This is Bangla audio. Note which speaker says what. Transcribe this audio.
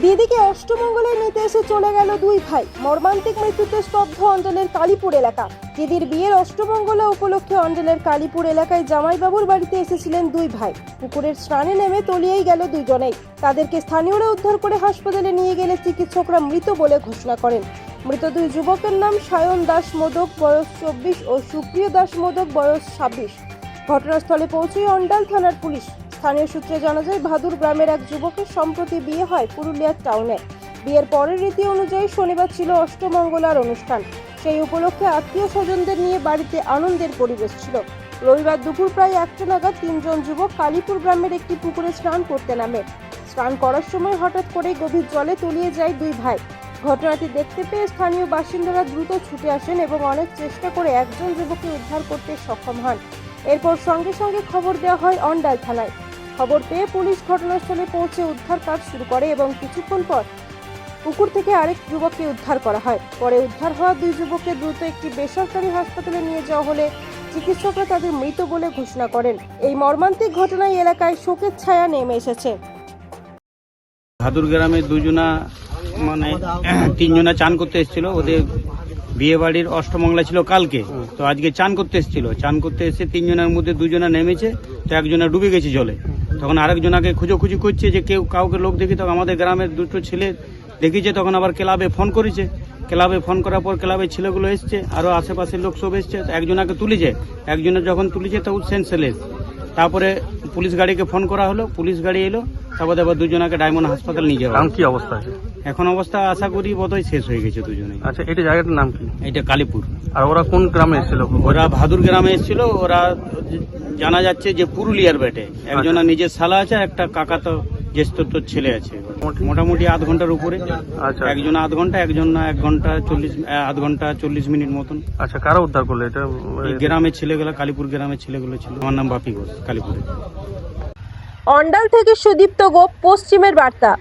Speaker 1: দিদিকে অষ্টমঙ্গলে নিতে এসে চলে গেল দুই ভাই। মর্মান্তিক মৃত্যুতে স্তব্ধ অঞ্চলের কালীপুর এলাকা। দিদির বিয়ের অষ্টমঙ্গলা উপলক্ষে অঞ্চলের কালীপুর এলাকায় জামাইবাবুর বাড়িতে এসেছিলেন দুই ভাই। পুকুরের স্নানে নেমে তলিয়েই গেল দুজনেই। তাদেরকে স্থানীয়রা উদ্ধার করে হাসপাতালে নিয়ে গেলে চিকিৎসকরা মৃত বলে ঘোষণা করেন। মৃত দুই যুবকের নাম সায়ন দাস মোদক বয়স 24 ও সুপ্রিয় দাস মোদক বয়স 26। ঘটনাস্থলে পৌঁছে অন্ডাল থানার পুলিশ। স্থানীয় সূত্রে জানা যায়, ভাদুর গ্রামের এক যুবকের সম্প্রতি বিয়ে হয় পুরুলিয়ার টাউনে। বিয়ের পরের রীতি অনুযায়ী শনিবার ছিল অষ্টমঙ্গলার অনুষ্ঠান। সেই উপলক্ষে আত্মীয় স্বজনদের নিয়ে বাড়িতে আনন্দের পরিবেশ ছিল। রবিবার দুপুর প্রায় 1টা নাগাদ তিনজন যুবক কালীপুর গ্রামের একটি পুকুরে স্নান করতে নামে। স্নান করার সময় হঠাৎ করেই গভীর জলে তলিয়ে যায় দুই ভাই। ঘটনাটি দেখতে পেয়ে স্থানীয় বাসিন্দারা দ্রুত ছুটে আসেন এবং অনেক চেষ্টা করে একজন যুবককে উদ্ধার করতে সক্ষম হন। এরপর সঙ্গে সঙ্গে খবর দেওয়া হয় অন্ডাল থানায়। খবর পেয়ে পুলিশ ঘটনাস্থলে পৌঁছে উদ্ধার কাজ শুরু করে এবং কিছুক্ষণ পর পুকুর থেকে আরেক যুবককে উদ্ধার করা হয়। পরে উদ্ধার হওয়া দুই যুবককে দ্রুত একটি বেসরকারি হাসপাতালে নিয়ে যাওয়া হলে চিকিৎসকরা তাদের মৃত বলে ঘোষণা করেন। এই মর্মান্তিক ঘটনায় এলাকায় শোকের ছায়া নেমে এসেছে।
Speaker 2: ভাদুর গ্রামে তিনজনা চান করতে এসেছিল। ওদের বিয়ে বাড়ির অষ্টমঙ্গলা ছিল কালকে, তো আজকে চান করতে এসেছিল। চান করতে এসে তিনজনের মধ্যে দুজনা নেমেছে, তো একজনা ডুবে গেছে জলে। তখন আরেকজনাকে খুঁজোখুঁজি করছে যে কাউকে লোক দেখি। তখন আমাদের গ্রামের দুটো ছেলে দেখিছে, তখন আবার ক্লাবে ফোন করেছে। ক্লাবে ফোন করার পর ক্লাবের ছেলেগুলো এসছে, আরো আশেপাশের লোক সব এসছে। একজনাকে তুলেছে, একজনের যখন তুলেছে তখন সেন্সলেস। তারপরে পুলিশ গাড়িকে ফোন করা হলো, পুলিশ গাড়ি এলো। তারপরে আবার দুজনাকে ডায়মন্ড হাসপাতাল নিয়ে যাওয়া।
Speaker 3: কি অবস্থা আছে
Speaker 2: এখন অবস্থা আশা করি বোধহয় শেষ হয়ে গেছে দুজনে।
Speaker 3: আচ্ছা, এটা জায়গাটার নাম কি?
Speaker 2: এটা কালীপুর।
Speaker 3: আর ওরা কোন গ্রামে এসেছিল?
Speaker 2: ওরা ভাদুর গ্রামে এসেছিল। ওরা জানা যাচ্ছে যে পুরুলিয়ার বেটে। একজনা নিজের শালা আছে, আর একটা কাকা তো জ্যেষ্ঠ ছেলে আছে। মোটামুটি আধ ঘন্টার উপরে।
Speaker 3: আচ্ছা,
Speaker 2: একজন আধ ঘন্টা, একজন 1 ঘন্টা 40, আধ ঘন্টা 40 মিনিট মতন।
Speaker 3: আচ্ছা, কারা উদ্ধার করলো এটা?
Speaker 2: এই গ্রামের ছেলেগুলো, কালীপুর গ্রামের ছেলেগুলো ছিল। আমার নাম বাপি ঘোষ, কালীপুরে।
Speaker 1: অন্ডাল থেকে সুদীপ্ত গোপ, পশ্চিমের বার্তা।